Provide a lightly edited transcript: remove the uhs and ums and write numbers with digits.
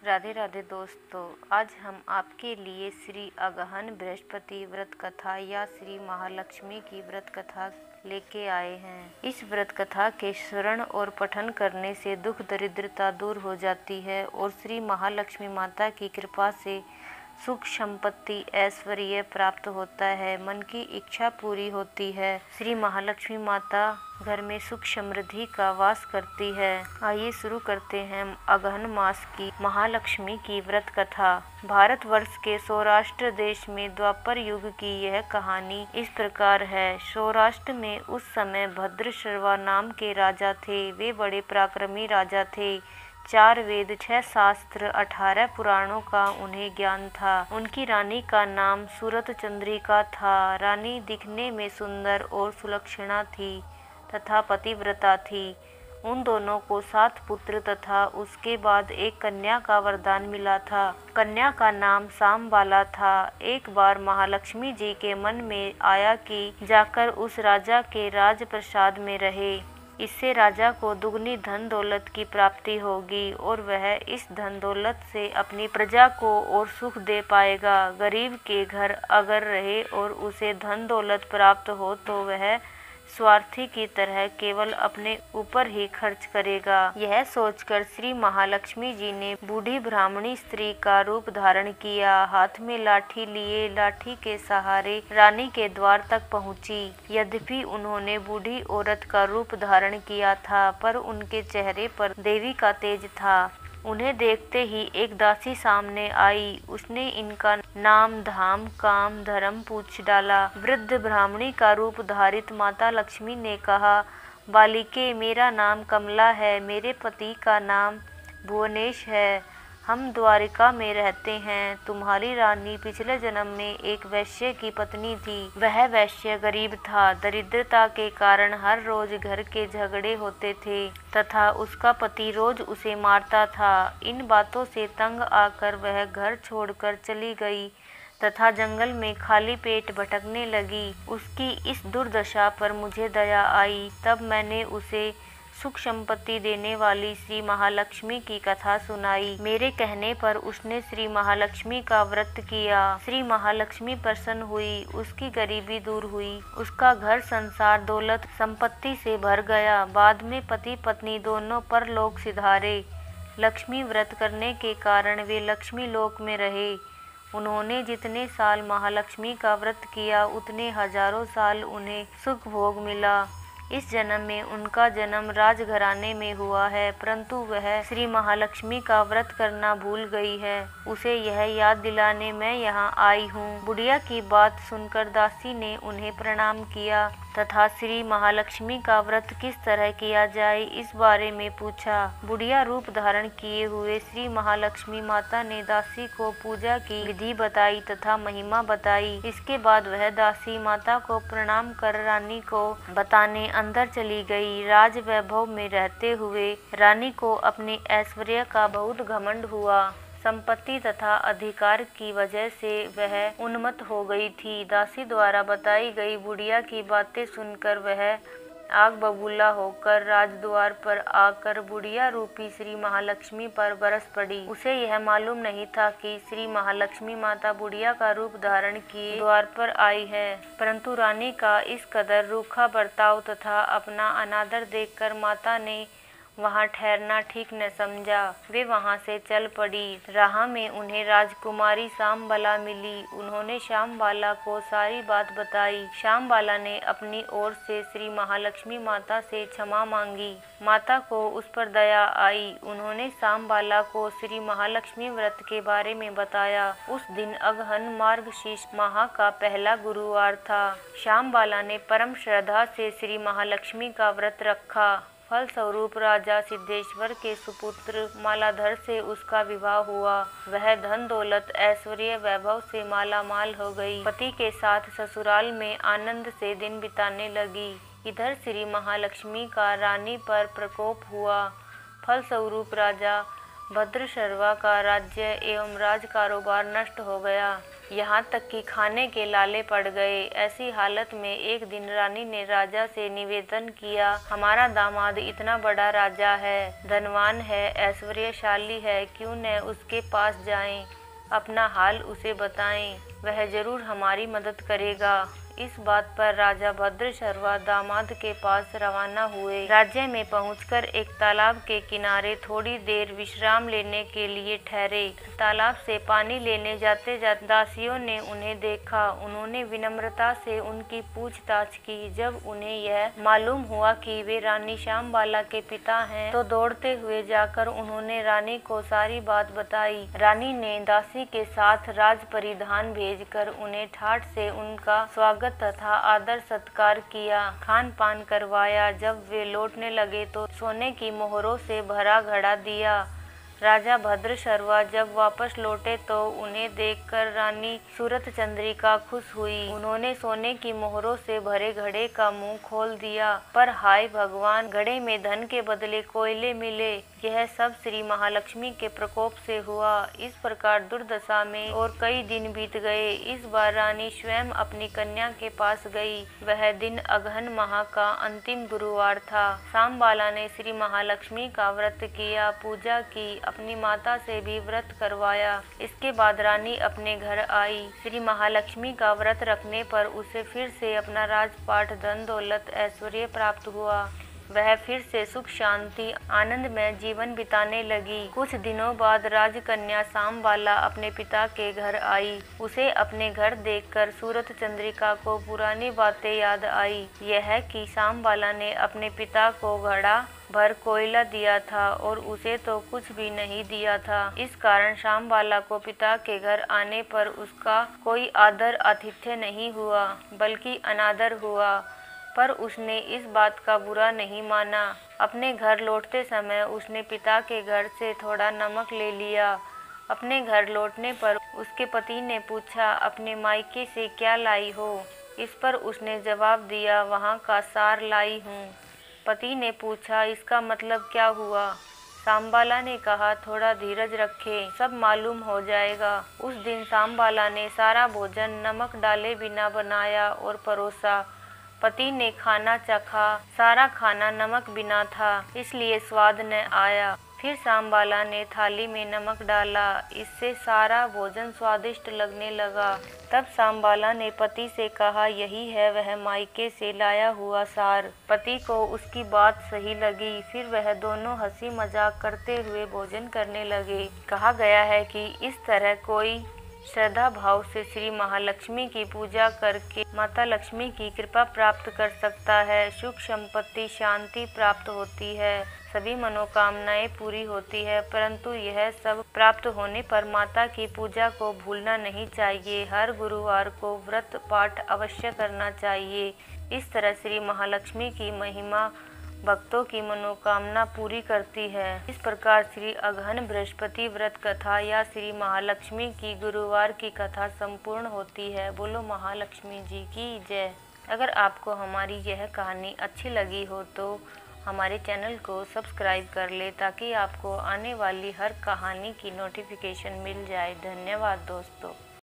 राधे राधे दोस्तों, आज हम आपके लिए श्री अगहन बृहस्पति व्रत कथा या श्री महालक्ष्मी की व्रत कथा लेके आए हैं। इस व्रत कथा के श्रवण और पठन करने से दुख दरिद्रता दूर हो जाती है और श्री महालक्ष्मी माता की कृपा से सुख संपत्ति ऐश्वर्य प्राप्त होता है, मन की इच्छा पूरी होती है। श्री महालक्ष्मी माता घर में सुख समृद्धि का वास करती है। आइए शुरू करते हैं अगहन मास की महालक्ष्मी की व्रत कथा। भारतवर्ष के सौराष्ट्र देश में द्वापर युग की यह कहानी इस प्रकार है। सौराष्ट्र में उस समय भद्रशर्वा नाम के राजा थे। वे बड़े पराक्रमी राजा थे। 4 वेद, 6 शास्त्र, 18 पुराणों का उन्हें ज्ञान था। उनकी रानी का नाम सूरत चंद्रिका था। रानी दिखने में सुंदर और सुलक्षणा थी तथा पतिव्रता थी। उन दोनों को 7 पुत्र तथा उसके बाद एक कन्या का वरदान मिला था। कन्या का नाम शामबाला था। एक बार महालक्ष्मी जी के मन में आया कि जाकर उस राजा के राजप्रसाद में रहे। इससे राजा को दुगनी धन दौलत की प्राप्ति होगी और वह इस धन दौलत से अपनी प्रजा को और सुख दे पाएगा। गरीब के घर अगर रहे और उसे धन दौलत प्राप्त हो तो वह स्वार्थी की तरह केवल अपने ऊपर ही खर्च करेगा। यह सोचकर श्री महालक्ष्मी जी ने बूढ़ी ब्राह्मणी स्त्री का रूप धारण किया। हाथ में लाठी लिए लाठी के सहारे रानी के द्वार तक पहुंची। यद्यपि उन्होंने बूढ़ी औरत का रूप धारण किया था, पर उनके चेहरे पर देवी का तेज था। उन्हें देखते ही एक दासी सामने आई। उसने इनका नाम, धाम, काम, धर्म पूछ डाला। वृद्ध ब्राह्मणी का रूप धारित माता लक्ष्मी ने कहा, बालिके, मेरा नाम कमला है। मेरे पति का नाम भुवनेश है। हम द्वारिका में रहते हैं। तुम्हारी रानी पिछले जन्म में एक वैश्य की पत्नी थी। वह वैश्य गरीब था। दरिद्रता के कारण हर रोज घर के झगड़े होते थे तथा उसका पति रोज उसे मारता था। इन बातों से तंग आकर वह घर छोड़कर चली गई तथा जंगल में खाली पेट भटकने लगी। उसकी इस दुर्दशा पर मुझे दया आई। तब मैंने उसे सुख संपत्ति देने वाली श्री महालक्ष्मी की कथा सुनाई। मेरे कहने पर उसने श्री महालक्ष्मी का व्रत किया। श्री महालक्ष्मी प्रसन्न हुई। उसकी गरीबी दूर हुई। उसका घर संसार दौलत संपत्ति से भर गया। बाद में पति पत्नी दोनों परलोक सिधारे। लक्ष्मी व्रत करने के कारण वे लक्ष्मी लोक में रहे। उन्होंने जितने साल महालक्ष्मी का व्रत किया उतने हजारों साल उन्हें सुख भोग मिला। इस जन्म में उनका जन्म राजघराने में हुआ है, परंतु वह श्री महालक्ष्मी का व्रत करना भूल गई है। उसे यह याद दिलाने मैं यहाँ आई हूँ। बुढ़िया की बात सुनकर दासी ने उन्हें प्रणाम किया तथा श्री महालक्ष्मी का व्रत किस तरह किया जाए इस बारे में पूछा। बुढ़िया रूप धारण किए हुए श्री महालक्ष्मी माता ने दासी को पूजा की विधि बताई तथा महिमा बताई। इसके बाद वह दासी माता को प्रणाम कर रानी को बताने अंदर चली गई। राज वैभव में रहते हुए रानी को अपने ऐश्वर्य का बहुत घमंड हुआ। संपत्ति तथा अधिकार की वजह से वह उन्मत्त हो गई थी। दासी द्वारा बताई गई बुढ़िया की बातें सुनकर वह आग बबूला होकर राजद्वार पर आकर बुढ़िया रूपी श्री महालक्ष्मी पर बरस पड़ी। उसे यह मालूम नहीं था कि श्री महालक्ष्मी माता बुढ़िया का रूप धारण किए द्वार पर आई है, परंतु रानी का इस कदर रूखा बर्ताव तथा अपना अनादर देखकर माता ने वहाँ ठहरना ठीक न समझा। वे वहाँ से चल पड़ी। राह में उन्हें राजकुमारी शामबाला मिली। उन्होंने शामबाला को सारी बात बताई। शामबाला ने अपनी ओर से श्री महालक्ष्मी माता से क्षमा मांगी। माता को उस पर दया आई। उन्होंने शामबाला को श्री महालक्ष्मी व्रत के बारे में बताया। उस दिन अगहन मार्गशीर्ष माह का पहला गुरुवार था। शामबाला ने परम श्रद्धा से श्री महालक्ष्मी का व्रत रखा। फलस्वरूप राजा सिद्धेश्वर के सुपुत्र मालाधर से उसका विवाह हुआ। वह धन दौलत ऐश्वर्य वैभव से माला माल हो गई। पति के साथ ससुराल में आनंद से दिन बिताने लगी। इधर श्री महालक्ष्मी का रानी पर प्रकोप हुआ। फलस्वरूप राजा भद्रशर्वा का राज्य एवं राज कारोबार नष्ट हो गया। यहाँ तक कि खाने के लाले पड़ गए। ऐसी हालत में एक दिन रानी ने राजा से निवेदन किया, हमारा दामाद इतना बड़ा राजा है, धनवान है, ऐश्वर्यशाली है, क्यों न उसके पास जाएं, अपना हाल उसे बताएं, वह जरूर हमारी मदद करेगा। इस बात पर राजा भद्रशर्वा दामाद के पास रवाना हुए। राज्य में पहुंचकर एक तालाब के किनारे थोड़ी देर विश्राम लेने के लिए ठहरे। तालाब से पानी लेने जाते जाते दासियों ने उन्हें देखा। उन्होंने विनम्रता से उनकी पूछताछ की। जब उन्हें यह मालूम हुआ कि वे रानी श्यामबाला के पिता हैं, तो दौड़ते हुए जाकर उन्होंने रानी को सारी बात बताई। रानी ने दासी के साथ राज परिधान भेजकर उन्हें ठाठ से उनका स्वागत तथा आदर सत्कार किया, खान पान करवाया। जब वे लौटने लगे तो सोने की मोहरों से भरा घड़ा दिया। राजा भद्रशर्वा जब वापस लौटे तो उन्हें देखकर रानी सूरत चंद्रिका खुश हुई। उन्होंने सोने की मोहरों से भरे घड़े का मुंह खोल दिया, पर हाय भगवान, घड़े में धन के बदले कोयले मिले। यह सब श्री महालक्ष्मी के प्रकोप से हुआ। इस प्रकार दुर्दशा में और कई दिन बीत गए। इस बार रानी स्वयं अपनी कन्या के पास गई। वह दिन अगहन माह का अंतिम गुरुवार था। श्यामबाला ने श्री महालक्ष्मी का व्रत किया, पूजा की, अपनी माता से भी व्रत करवाया। इसके बाद रानी अपने घर आई। श्री महालक्ष्मी का व्रत रखने पर उसे फिर से अपना राजपाट, धन दौलत, ऐश्वर्य प्राप्त हुआ। वह फिर से सुख शांति आनंद में जीवन बिताने लगी। कुछ दिनों बाद राजकन्या श्यामबाला अपने पिता के घर आई। उसे अपने घर देखकर सूरत चंद्रिका को पुरानी बातें याद आई। यह कि श्यामबाला ने अपने पिता को घड़ा भर कोयला दिया था और उसे तो कुछ भी नहीं दिया था। इस कारण श्यामबाला को पिता के घर आने पर उसका कोई आदर आतिथ्य नहीं हुआ, बल्कि अनादर हुआ। पर उसने इस बात का बुरा नहीं माना। अपने घर लौटते समय उसने पिता के घर से थोड़ा नमक ले लिया। अपने घर लौटने पर उसके पति ने पूछा, अपने मायके से क्या लाई हो? इस पर उसने जवाब दिया, वहाँ का सार लाई हूँ। पति ने पूछा, इसका मतलब क्या हुआ? श्यामबाला ने कहा, थोड़ा धीरज रखें, सब मालूम हो जाएगा। उस दिन श्यामबाला ने सारा भोजन नमक डाले बिना बनाया और परोसा। पति ने खाना चखा। सारा खाना नमक बिना था, इसलिए स्वाद न आया। फिर श्यामबाला ने थाली में नमक डाला, इससे सारा भोजन स्वादिष्ट लगने लगा। तब श्यामबाला ने पति से कहा, यही है वह मायके से लाया हुआ सार। पति को उसकी बात सही लगी। फिर वह दोनों हंसी मजाक करते हुए भोजन करने लगे। कहा गया है कि इस तरह कोई श्रद्धा भाव से श्री महालक्ष्मी की पूजा करके माता लक्ष्मी की कृपा प्राप्त कर सकता है। सुख संपत्ति शांति प्राप्त होती है, सभी मनोकामनाएं पूरी होती है। परंतु यह सब प्राप्त होने पर माता की पूजा को भूलना नहीं चाहिए। हर गुरुवार को व्रत पाठ अवश्य करना चाहिए। इस तरह श्री महालक्ष्मी की महिमा भक्तों की मनोकामना पूरी करती है। इस प्रकार श्री अगहन बृहस्पति व्रत कथा या श्री महालक्ष्मी की गुरुवार की कथा संपूर्ण होती है। बोलो महालक्ष्मी जी की जय। अगर आपको हमारी यह कहानी अच्छी लगी हो तो हमारे चैनल को सब्सक्राइब कर ले, ताकि आपको आने वाली हर कहानी की नोटिफिकेशन मिल जाए। धन्यवाद दोस्तों।